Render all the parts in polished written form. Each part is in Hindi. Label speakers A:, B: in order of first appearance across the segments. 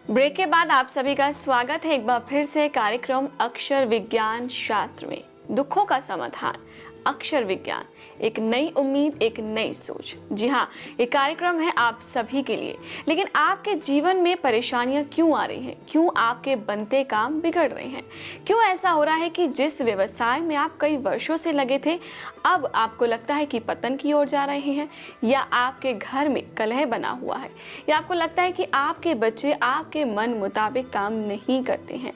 A: ब्रेक के बाद आप सभी का स्वागत है एक बार फिर से कार्यक्रम अक्षर विज्ञान शास्त्र में। दुखों का समाधान, अक्षर विज्ञान, एक नई उम्मीद, एक नई सोच। जी हाँ, ये कार्यक्रम है आप सभी के लिए। लेकिन आपके जीवन में परेशानियां क्यों आ रही हैं? क्यों आपके बनते काम बिगड़ रहे हैं? क्यों ऐसा हो रहा है कि जिस व्यवसाय में आप कई वर्षों से लगे थे, अब आपको लगता है कि पतन की ओर जा रहे हैं? या आपके घर में कलह बना हुआ है? या आपको लगता है कि आपके बच्चे आपके मन मुताबिक काम नहीं करते हैं?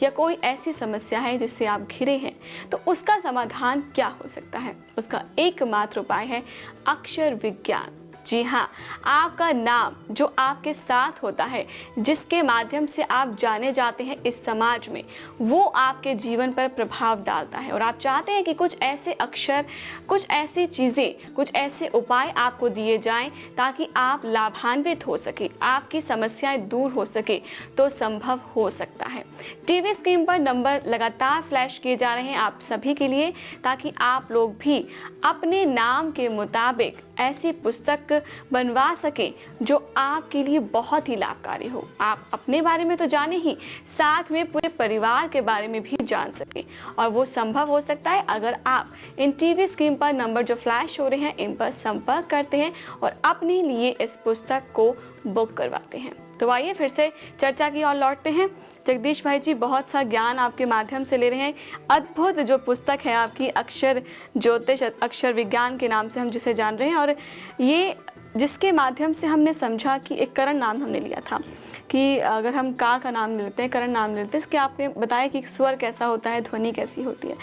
A: या कोई ऐसी समस्या है जिससे आप घिरे हैं? तो उसका समाधान क्या हो सकता है? उसका एकमात्र उपाय है अक्षर विज्ञान। जी हाँ, आपका नाम जो आपके साथ होता है, जिसके माध्यम से आप जाने जाते हैं इस समाज में, वो आपके जीवन पर प्रभाव डालता है। और आप चाहते हैं कि कुछ ऐसे अक्षर, कुछ ऐसी चीज़ें, कुछ ऐसे उपाय आपको दिए जाएं ताकि आप लाभान्वित हो सके, आपकी समस्याएं दूर हो सके। तो संभव हो सकता है। टीवी स्क्रीन पर नंबर लगातार फ्लैश किए जा रहे हैं आप सभी के लिए, ताकि आप लोग भी अपने नाम के मुताबिक ऐसी पुस्तक बनवा सके जो आपके लिए बहुत ही लाभकारी हो। आप अपने बारे में तो जाने ही, साथ में पूरे परिवार के बारे में भी जान सके। और वो संभव हो सकता है अगर आप इन टीवी स्क्रीन पर नंबर जो फ्लैश हो रहे हैं, इन पर संपर्क करते हैं और अपने लिए इस पुस्तक को बुक करवाते हैं। तो आइए फिर से चर्चा की ओर लौटते हैं। जगदीश भाई जी, बहुत सा ज्ञान आपके माध्यम से ले रहे हैं। अद्भुत जो पुस्तक है आपकी, अक्षर ज्योतिष, अक्षर विज्ञान के नाम से हम जिसे जान रहे हैं, और ये जिसके माध्यम से हमने समझा कि एक करण नाम हमने लिया था कि अगर हम का नाम लेते हैं, करण नाम लेते हैं, इसके आपने बताया कि स्वर कैसा होता है, ध्वनि कैसी होती है।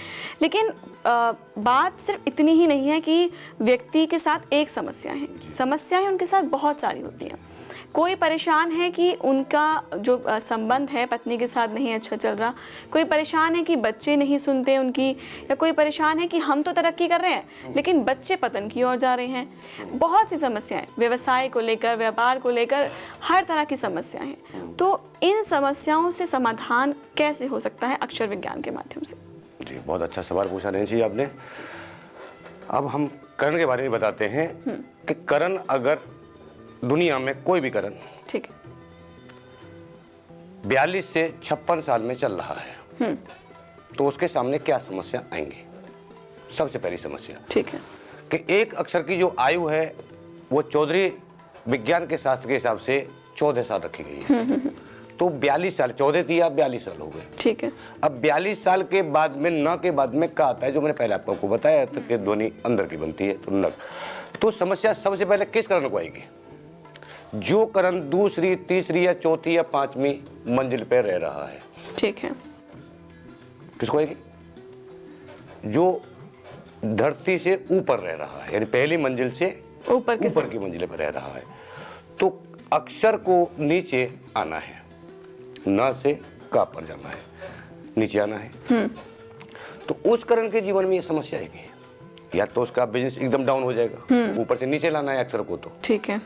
A: लेकिन बात सिर्फ इतनी ही नहीं है कि व्यक्ति के साथ एक समस्या है, समस्याएं उनके साथ बहुत सारी होती हैं। कोई परेशान है कि उनका जो संबंध है पत्नी के साथ नहीं अच्छा चल रहा, कोई परेशान है कि बच्चे नहीं सुनते उनकी, या कोई परेशान है कि हम तो तरक्की कर रहे हैं लेकिन बच्चे पतन की ओर जा रहे हैं। बहुत सी समस्याएं, व्यवसाय को लेकर, व्यापार को लेकर, हर तरह की समस्याएं हैं। तो इन समस्याओं से समाधान कैसे हो सकता है अक्षर विज्ञान के माध्यम से?
B: जी, बहुत अच्छा सवाल पूछा नैन्सी आपने। अब हम करण के बारे में बताते हैं कि करण, अगर दुनिया में कोई भी करण,
A: ठीक है,
B: 42 से 56 साल में चल रहा है, तो उसके सामने क्या समस्या आएंगी? सबसे पहली समस्या,
A: ठीक है,
B: कि एक अक्षर की जो आयु है वो चौधरी विज्ञान के शास्त्र के हिसाब से 14 साल रखी गई है। तो 42 साल, 14 थी, अब 42 साल हो गए।
A: ठीक है।
B: अब 42 साल के बाद में न के बाद में क्या आता है, जो मैंने पहले आपको बताया था कि ध्वनि अंदर की बनती है, तो नग। तो समस्या सबसे पहले किस करण को आएगी? जो करण दूसरी, तीसरी या चौथी या पांचवी मंजिल पर रह रहा है।
A: ठीक है।
B: किसको आएगी? जो धरती से ऊपर रह रहा है, यानी पहली मंजिल से ऊपर की मंजिल पर रह रहा है। तो अक्षर को नीचे आना है, न से का पर जाना है, नीचे आना है। तो उस करण के जीवन में ये समस्या आएगी। या तो उसका बिजनेस एकदम डाउन हो जाएगा, ऊपर से नीचे लाना है अक्षर को, तो ठीक है।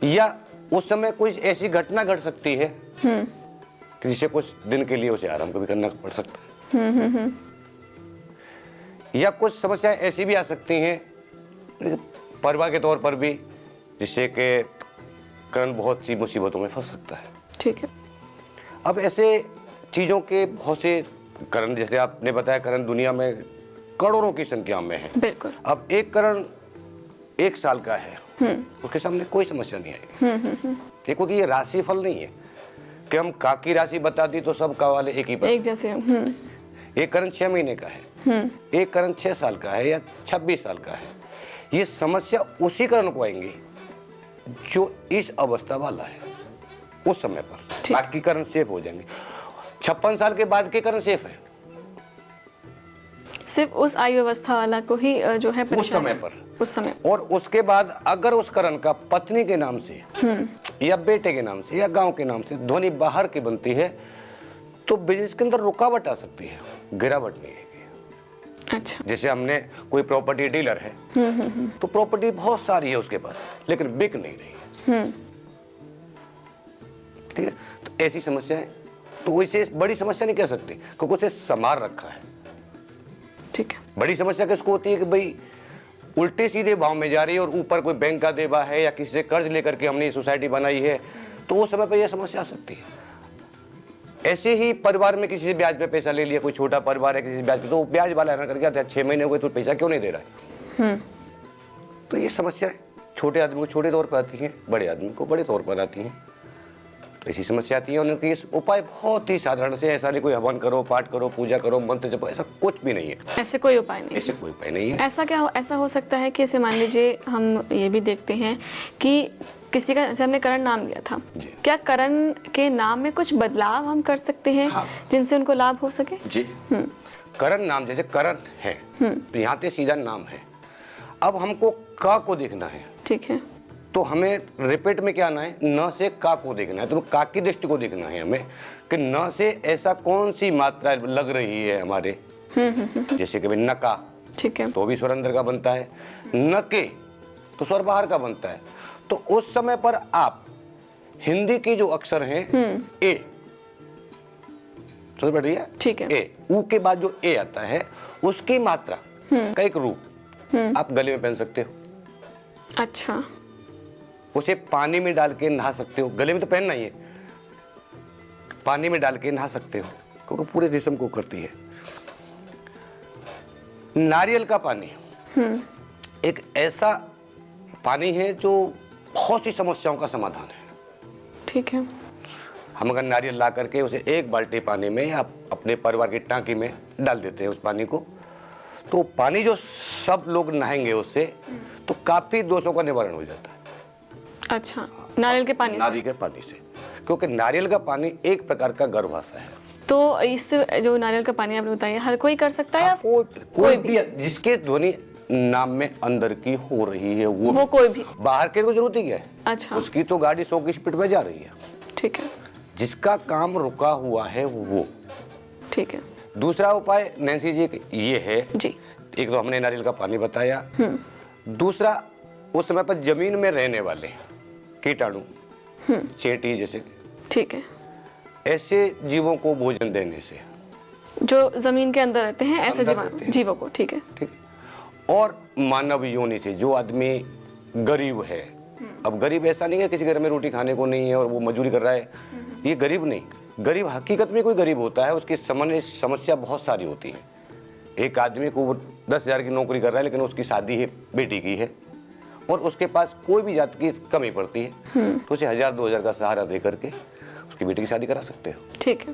B: या उस समय कोई ऐसी घटना घट सकती है कि जिससे कुछ दिन के लिए उसे आराम भी करना पड़ सकता है। या कुछ समस्याएं ऐसी भी आ सकती हैं परिवार के तौर पर भी, जिससे कि करण बहुत सी मुसीबतों में फंस सकता है।
A: ठीक है।
B: अब ऐसे चीजों के बहुत से करण, जैसे आपने बताया, करण दुनिया में करोड़ों की संख्या में है।
A: बिल्कुल।
B: अब एक करण 1 साल का है, उसके सामने कोई समस्या नहीं आएगी। देखो कि ये राशि फल नहीं है कि हम का की राशि बता दी तो सब का वाले एक ही पर,
A: एक जैसे।
B: एक करण 6 महीने का है, एक करण 6 साल का है या 26 साल का है। ये समस्या उसी करण को आएंगी जो इस अवस्था वाला है उस समय पर। बाकी करण सेफ हो जाएंगे। 56 साल के बाद के करण सेफ है,
A: सिर्फ उस आयु अवस्था वाला को ही जो है
B: उस समय पर,
A: उस समय।
B: और उसके बाद अगर उस करण का पत्नी के नाम से या बेटे के नाम से या गांव के नाम से ध्वनि बाहर की बनती है, तो बिजनेस के अंदर रुकावट आ सकती है, गिरावट नहीं है।
A: अच्छा।
B: जैसे हमने कोई प्रॉपर्टी डीलर है, तो प्रॉपर्टी बहुत सारी है उसके पास, लेकिन बिक नहीं रही है। ठीक है। तो ऐसी समस्या है, तो इसे बड़ी समस्या नहीं कह सकते क्योंकि उसे संभाल रखा है।
A: ठीक है।
B: बड़ी समस्या किसको होती है कि भाई उल्टे सीधे भाव में जा रही है और ऊपर कोई बैंक का देवा है या किसी से कर्ज लेकर के हमने सोसाइटी बनाई है, तो उस समय पर यह समस्या आ सकती है। ऐसे ही परिवार में किसी से ब्याज पे पैसा ले लिया, कोई छोटा परिवार है किसी से ब्याज पे, तो ब्याज वाला हैरान करके आता है 6 महीने हो गए तो पैसा क्यों नहीं दे रहा है। तो ये समस्या छोटे आदमी को छोटे तौर पर आती है, बड़े आदमी को बड़े तौर पर आती है। तो ऐसी समस्या आती है। उनके इस उपाय बहुत ही साधारण से, ऐसा नहीं कोई हवन करो, पाठ करो, पूजा करो, मंत्र जपो, ऐसा कुछ भी नहीं है।
A: ऐसे कोई उपाय नहीं,
B: ऐसे कोई उपाय नहीं है।
A: ऐसा हो सकता है कि जैसे मान लीजिए हम ये भी देखते हैं कि किसी का, जैसे हमने करण नाम लिया था, क्या करण के नाम में कुछ बदलाव हम कर सकते हैं? हाँ। जिनसे उनको लाभ हो सके?
B: जी। करण नाम, जैसे करण है तो यहाँ पे सीधा नाम है। अब हमको का को देखना है,
A: ठीक है,
B: तो हमें रिपीट में क्या आना है, न से का को देखना है। तो का की दृष्टि को देखना है हमें कि न से ऐसा कौन सी मात्रा लग रही है हमारे, जैसे कि नका, ठीक है, तो भी स्वर अंदर का बनता है, न के तो स्वर बाहर का बनता है। तो उस समय पर आप हिंदी के जो अक्षर हैं ए, समझ पड़ रही है, ठीक है, ए, ऊ के बाद जो ए आता है उसकी मात्रा का एक रूप आप गले में पहन सकते हो।
A: अच्छा,
B: उसे पानी में डाल के नहा सकते हो। गले में तो पहनना ही है, पानी में डाल के नहा सकते हो, क्योंकि पूरे जिस्म को करती है। नारियल का पानी एक ऐसा पानी है जो बहुत सी समस्याओं का समाधान है। ठीक है, हम अगर नारियल ला करके उसे एक बाल्टी पानी में आप अपने परिवार की टांकी में डाल देते हैं उस पानी को, तो पानी जो सब लोग नहाएंगे उससे तो काफी दोषों का निवारण हो जाता है।
A: अच्छा, नारियल के पानी
B: से, क्योंकि नारियल का पानी एक प्रकार का गर्भाशय है।
A: तो इस जो नारियल का पानी आपने बताया हर कोई कर सकता है?
B: कोई भी जिसके ध्वनि नाम में अंदर की हो रही है
A: वो कोई भी,
B: बाहर के को जरूरत ही क्या है। अच्छा, उसकी तो गाड़ी 100 की स्पीड में जा रही है। ठीक है, जिसका काम रुका हुआ है वो। ठीक है, दूसरा उपाय नैन्सी जी ये है जी, एक तो हमने नारियल का पानी बताया, दूसरा उस समय पर जमीन में रहने वाले कीटाणु, चेटी जैसे, ठीक है, ऐसे जीवों को भोजन देने से, जो जमीन के अंदर रहते हैं ऐसे जीवों को, ठीक है, ठीक है। और मानव योनि से, जो आदमी गरीब है, अब गरीब ऐसा नहीं है किसी घर में रोटी खाने को नहीं है और वो मजदूरी कर रहा है, ये गरीब नहीं, गरीब हकीकत में कोई गरीब होता है, उसकी समस्या बहुत सारी होती है। एक आदमी को 10,000 की नौकरी कर रहा है लेकिन उसकी शादी है बेटी की है और उसके पास कोई भी जात की कमी पड़ती है, तो उसे 1,000-2,000 का सहारा दे करके उसकी बेटी की शादी करा सकते हो। ठीक है,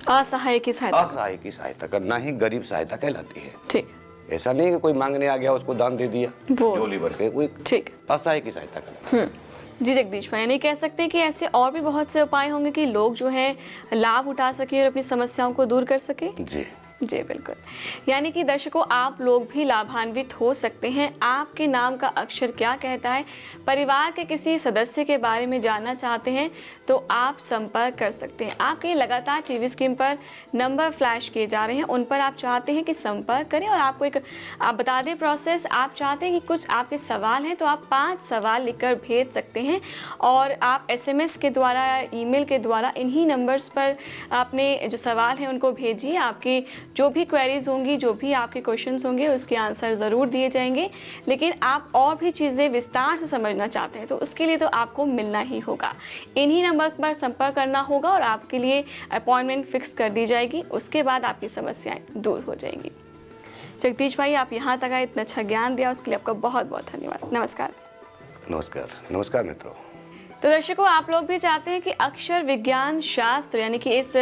B: असहाय की सहायता करना ही गरीब सहायता कहलाती है। ठीक, ऐसा नहीं कि कोई मांगने आ गया उसको दान दे दिया झोली भर के, कोई, ठीक, असहाय की सहायता करना। जी जगदीश भाई, नहीं कह सकते कि ऐसे और भी बहुत से उपाय होंगे कि लोग जो है लाभ उठा सके और अपनी समस्याओं को दूर कर सके? जी जी बिल्कुल, यानी कि दर्शकों आप लोग भी लाभान्वित हो सकते हैं। आपके नाम का अक्षर क्या कहता है, परिवार के किसी सदस्य के बारे में जानना चाहते हैं तो आप संपर्क कर सकते हैं। आपके लगातार टीवी स्क्रीन पर नंबर फ्लैश किए जा रहे हैं, उन पर आप चाहते हैं कि संपर्क करें और आपको एक आप बता दें प्रोसेस। आप चाहते हैं कि कुछ आपके सवाल हैं तो आप 5 सवाल लिखकर भेज सकते हैं और आप SMS के द्वारा, ईमेल के द्वारा इन्हीं नंबर्स पर अपने जो सवाल हैं उनको भेजिए। आपकी जो भी क्वेरीज होंगी, जो भी आपके क्वेश्चंस होंगे उसके आंसर ज़रूर दिए जाएंगे। लेकिन आप और भी चीज़ें विस्तार से समझना चाहते हैं तो उसके लिए तो आपको मिलना ही होगा, इन्हीं नंबर पर संपर्क करना होगा और आपके लिए अपॉइंटमेंट फिक्स कर दी जाएगी। उसके बाद आपकी समस्याएं दूर हो जाएंगी। जगदीश भाई, आप यहाँ तक आए, इतना अच्छा ज्ञान दिया, उसके लिए आपका बहुत बहुत धन्यवाद। नमस्कार। नमस्कार। नमस्कार मित्रों।
A: तो दर्शकों, आप लोग भी चाहते हैं कि अक्षर विज्ञान शास्त्र यानी कि इस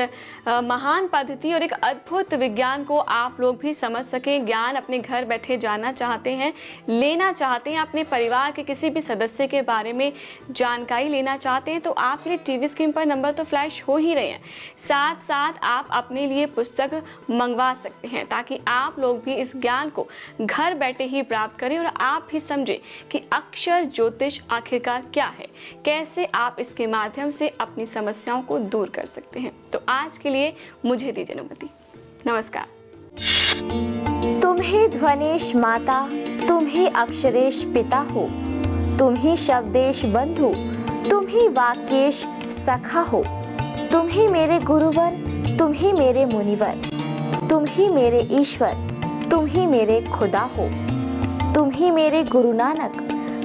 A: महान पद्धति और एक अद्भुत विज्ञान को आप लोग भी समझ सकें, ज्ञान अपने घर बैठे जानना चाहते हैं, लेना चाहते हैं, अपने परिवार के किसी भी सदस्य के बारे में जानकारी लेना चाहते हैं, तो आपके लिए टीवी स्क्रीन पर नंबर तो फ्लैश हो ही रहे हैं। साथ साथ आप अपने लिए पुस्तक मंगवा सकते हैं ताकि आप लोग भी इस ज्ञान को घर बैठे ही प्राप्त करें और आप भी समझें कि अक्षर ज्योतिष आखिरकार क्या है, कैसे आप इसके माध्यम से अपनी समस्याओं को दूर कर सकते हैं। तो आज के लिए मुझे दीजिए अनुमति। नमस्कार।
C: तुम ही ध्वनेश माता, तुम ही अक्षरेश पिता हो, तुम ही शब्देश बंधु, तुम ही वाक्येश सखा हो, तुम ही मेरे गुरुवर, तुम ही मेरे मुनिवर, तुम ही मेरे ईश्वर, तुम ही मेरे खुदा हो, तुम ही मेरे गुरु नानक,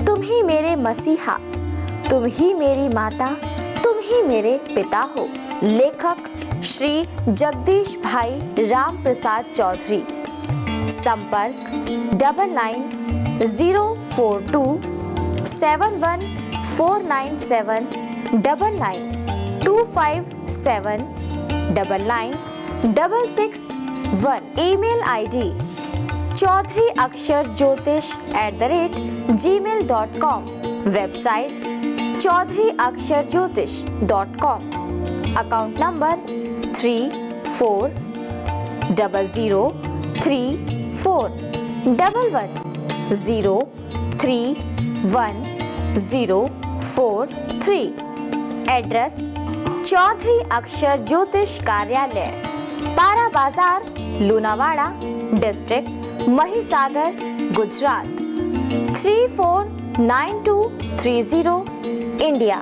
C: तुम ही मेरे मसीहा, तुम ही मेरी माता, ही मेरे पिता हो। लेखक श्री जगदीश भाई राम प्रसाद चौधरी। संपर्क 999042714979 257999661। Email ID chaudhuryaksharjyotish@gmail.com। Website chaudhuryaksharjyotish.com। Account number 34003411031043। Address Chaudhary Akshar Jyotish कार्यालय, पारा बाजार, लूनावाड़ा डिस्ट्रिक्ट, महिसागर, गुजरात 349230, इंडिया।